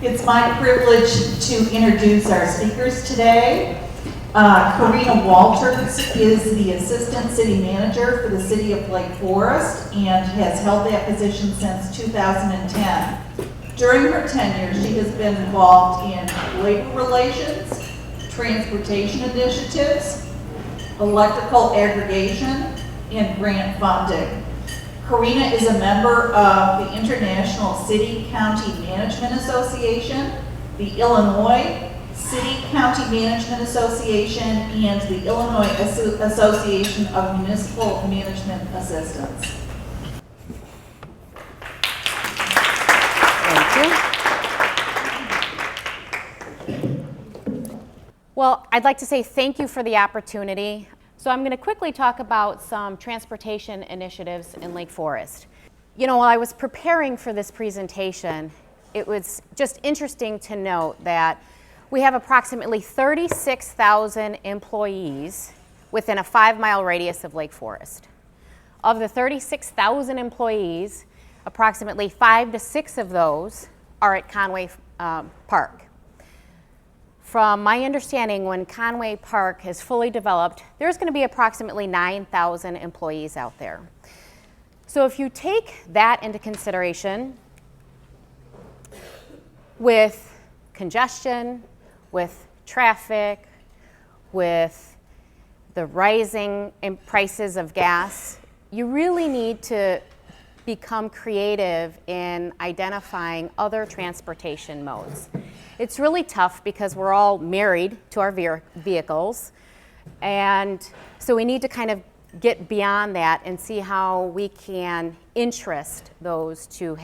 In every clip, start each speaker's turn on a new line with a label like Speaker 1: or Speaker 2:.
Speaker 1: It's my privilege to introduce our speakers today. Carina Walters is the Assistant City Manager for the City of Lake Forest and has held that position since 2010. During her tenure, she has been involved in labor relations, transportation initiatives, electrical aggregation, and grant funding. Carina is a member of the International City-County Management Association, the Illinois City-County Management Association, and the Illinois Association of Municipal Management Assistants.
Speaker 2: Thank you. Well, I'd like to say thank you for the opportunity. So I'm going to quickly talk about some transportation initiatives in Lake Forest. You know, while I was preparing for this presentation, it was just interesting to note that we have approximately 36,000 employees within a 5-mile radius of Lake Forest. Of the 36,000 employees, approximately 5 to 6 of those are at Conway Park. From my understanding, when Conway Park is fully developed, there's going to be approximately 9,000 employees out there. So if you take that into consideration, with congestion, with traffic, with the rising prices of gas, you really need to become creative in identifying other transportation modes. It's really tough because we're all married to our vehicles, and so we need to kind of get beyond that and see how we can interest those to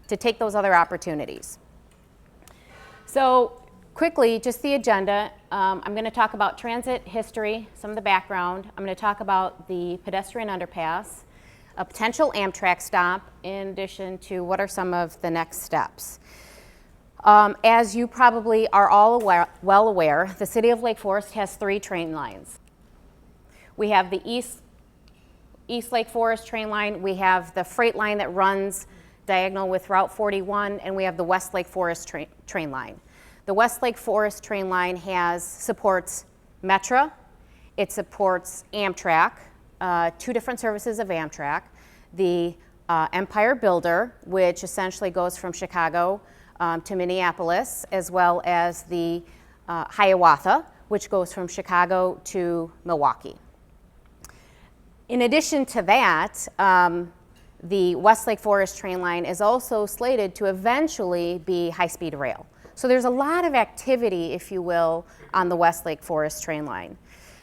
Speaker 2: take those other opportunities. So quickly, just the agenda. I'm going to talk about transit history, some of the background. I'm going to talk about the pedestrian underpass, a potential Amtrak stop, in addition to what are some of the next steps. As you probably are all well aware, the City of Lake Forest has 3 train lines. We have the East Lake Forest train line, we have the freight line that runs diagonal with Route 41, and we have the West Lake Forest train line. The West Lake Forest train line supports Metra, it supports Amtrak, 2 different services of Amtrak, the Empire Builder, which essentially goes from Chicago to Minneapolis, as well as the Hiawatha, which goes from Chicago to Milwaukee. In addition to that, the West Lake Forest train line is also slated to eventually be high-speed rail. So there's a lot of activity, if you will, on the West Lake Forest train line.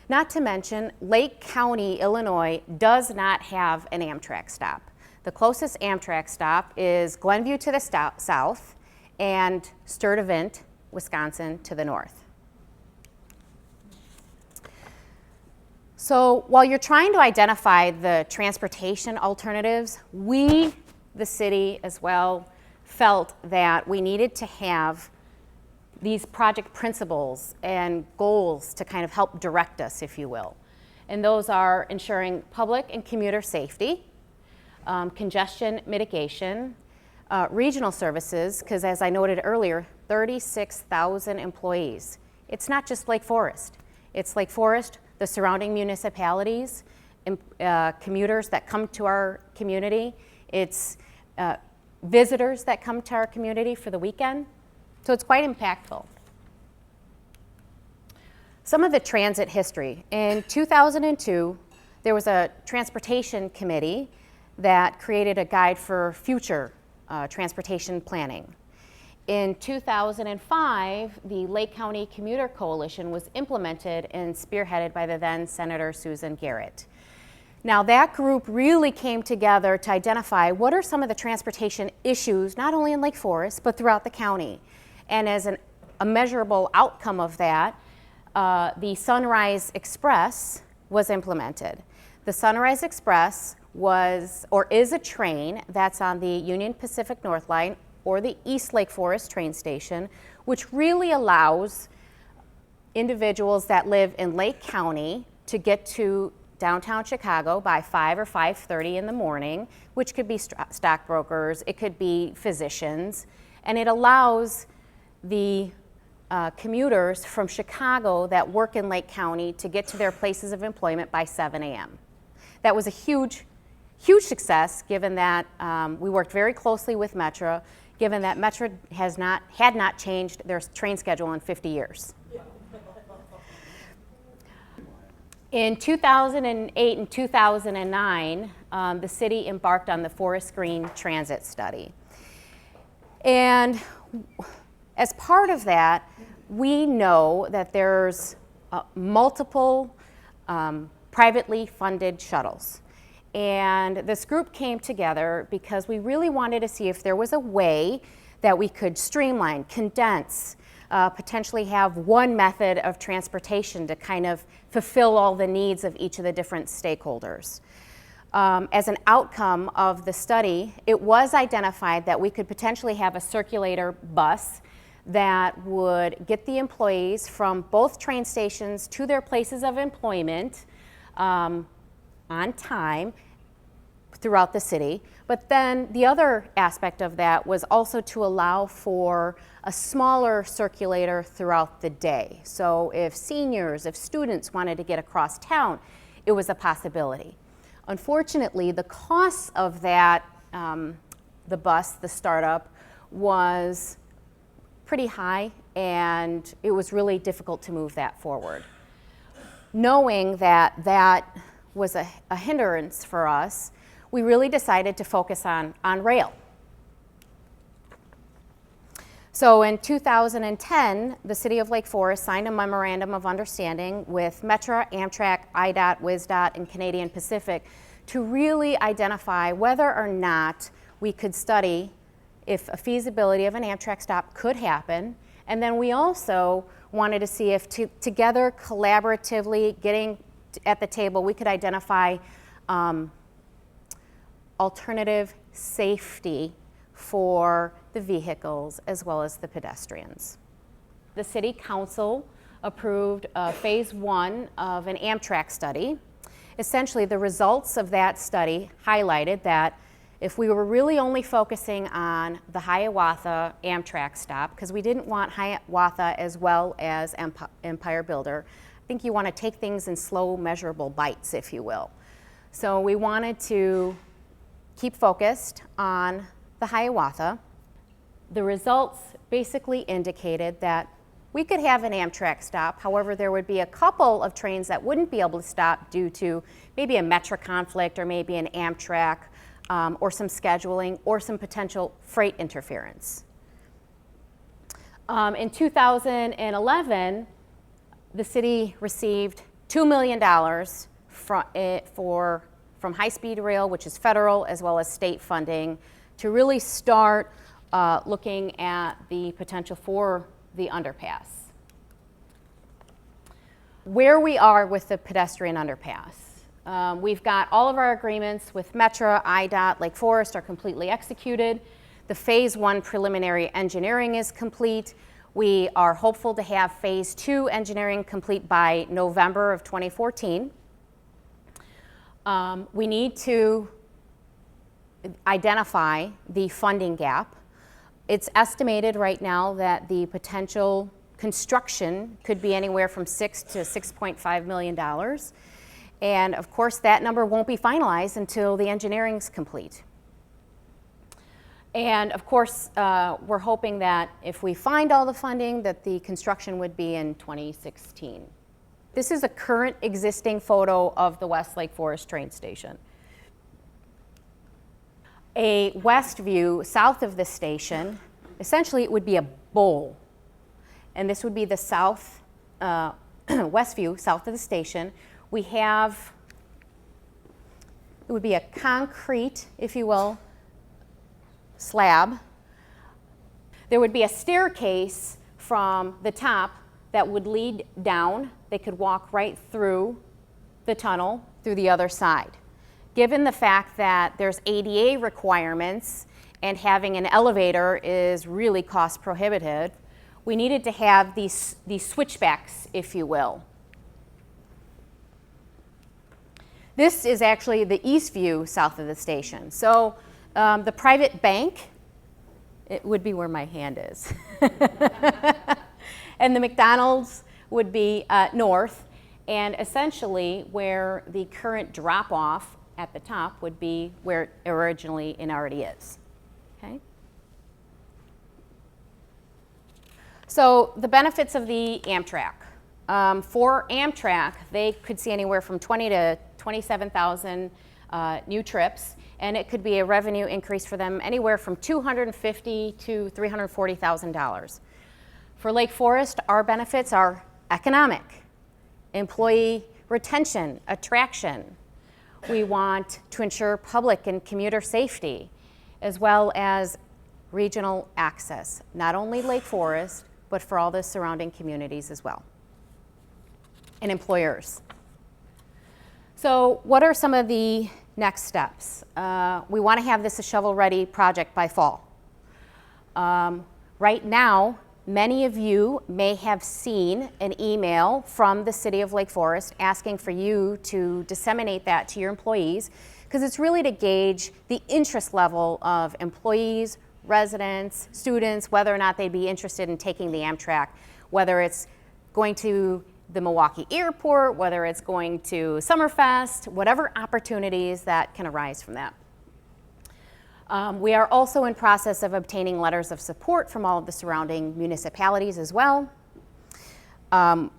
Speaker 2: Not to mention, Lake County, Illinois does not have an Amtrak stop. The closest Amtrak stop is Glenview to the south and Sturtevant, Wisconsin to the north. So while you're trying to identify the transportation alternatives, we, the city as well, felt that we needed to have these project principles and goals to kind of help direct us, if you will. And those are ensuring public and commuter safety, congestion mitigation, regional services, because as I noted earlier, 36,000 employees. It's not just Lake Forest. It's Lake Forest, the surrounding municipalities, commuters that come to our community. It's visitors that come to our community for the weekend. So it's quite impactful. Some of the transit history. In 2002, there was a transportation committee that created a guide for future transportation planning. In 2005, the Lake County Commuter Coalition was implemented and spearheaded by the then Senator Susan Garrett. Now that group really came together to identify what are some of the transportation issues, not only in Lake Forest, but throughout the county. And as a measurable outcome of that, the Sunrise Express was implemented. The Sunrise Express is a train that's on the Union Pacific North Line or the East Lake Forest train station, which really allows individuals that live in Lake County to get to downtown Chicago by 5 or 5:30 in the morning, which could be stockbrokers, it could be physicians, and it allows the commuters from Chicago that work in Lake County to get to their places of employment by 7 a.m. That was a huge success, given that we worked very closely with Metro, given that Metro had not changed their train schedule in 50 years. In 2008 and 2009, the city embarked on the Forest Green Transit Study. And as part of that, we know that there's multiple privately funded shuttles. And this group came together because we really wanted to see if there was a way that we could streamline, condense, potentially have one method of transportation to kind of fulfill all the needs of each of the different stakeholders. As an outcome of the study, it was identified that we could potentially have a circulator bus that would get the employees from both train stations to their places of employment on time throughout the city. But then the other aspect of that was also to allow for a smaller circulator throughout the day. So if seniors, if students wanted to get across town, it was a possibility. Unfortunately, the cost of that, the bus, the startup, was pretty high, and it was really difficult to move that forward. Knowing that that was a hindrance for us, we really decided to focus on rail. So in 2010, the City of Lake Forest signed a memorandum of understanding with Metra, Amtrak, IDOT, WisDOT, and Canadian Pacific to really identify whether or not we could study if a feasibility of an Amtrak stop could happen. And then we also wanted to see if together, collaboratively, getting at the table, we could identify alternative safety for the vehicles as well as the pedestrians. The City Council approved phase 1 of an Amtrak study. Essentially, the results of that study highlighted that if we were really only focusing on the Hiawatha Amtrak stop, because we didn't want Hiawatha as well as Empire Builder, I think you want to take things in slow, measurable bites, if you will. So we wanted to keep focused on the Hiawatha. The results basically indicated that we could have an Amtrak stop. However, there would be a couple of trains that wouldn't be able to stop due to maybe a Metra conflict or maybe an Amtrak or some scheduling or some potential freight interference. In 2011, the city received $2 million from high-speed rail, which is federal as well as state funding, to really start looking at the potential for the underpass. Where we are with the pedestrian underpass. We've got all of our agreements with Metra, IDOT, Lake Forest are completely executed. The phase 1 preliminary engineering is complete. We are hopeful to have phase 2 engineering complete by November of 2014. We need to identify the funding gap. It's estimated right now that the potential construction could be anywhere from $6 to $6.5 million. And of course, that number won't be finalized until the engineering's complete. And of course, we're hoping that if we find all the funding, that the construction would be in 2016. This is a current existing photo of the West Lake Forest train station. A west view south of the station, essentially it would be a bowl. And this would be the south, west view south of the station. We have, it would be a concrete, if you will, slab. There would be a staircase from the top that would lead down. They could walk right through the tunnel through the other side. Given the fact that there's ADA requirements and having an elevator is really cost prohibitive, we needed to have these switchbacks, if you will. This is actually the east view south of the station. So the private bank It would be where my hand is. And the McDonald's would be north, and essentially where the current drop-off at the top would be where it originally and already is. Okay? So the benefits of the Amtrak. For Amtrak, they could see anywhere from 20 to 27,000 new trips, and it could be a revenue increase for them anywhere from $250,000 to $340,000. For Lake Forest, our benefits are economic, employee retention, attraction. We want to ensure public and commuter safety, as well as regional access, not only Lake Forest, but for all the surrounding communities as well, and employers. So what are some of the next steps? We want to have this a shovel-ready project by fall. Right now, many of you may have seen an email from the City of Lake Forest asking for you to disseminate that to your employees, because it's really to gauge the interest level of employees, residents, students, whether or not they'd be interested in taking the Amtrak, whether it's going to the Milwaukee Airport, whether it's going to Summerfest, whatever opportunities that can arise from that. We are also in process of obtaining letters of support from all of the surrounding municipalities as well. We're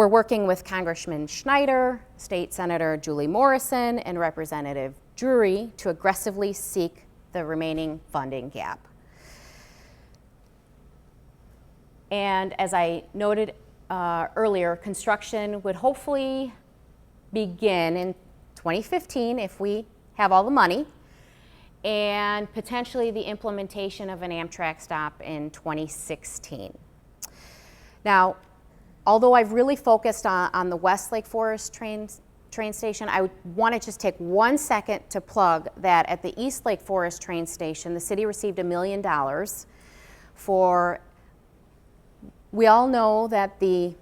Speaker 2: working with Congressman Schneider, State Senator Julie Morrison, and Representative Drury to aggressively seek the remaining funding gap. And as I noted earlier, construction would hopefully begin in 2015 if we have all the money, and potentially the implementation of an Amtrak stop in 2016. Now, although I've really focused on the West Lake Forest train station, I want to just take 1 second to plug that at the East Lake Forest train station, the city received $1 million for, we all know that the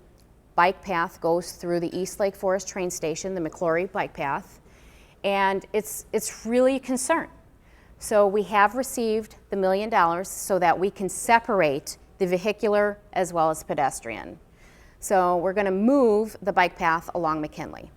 Speaker 2: bike path goes through the East Lake Forest train station, the McClory bike path, and it's really a concern. So we have received the $1 million so that we can separate the vehicular as well as pedestrian. So we're going to move the bike path along McKinley.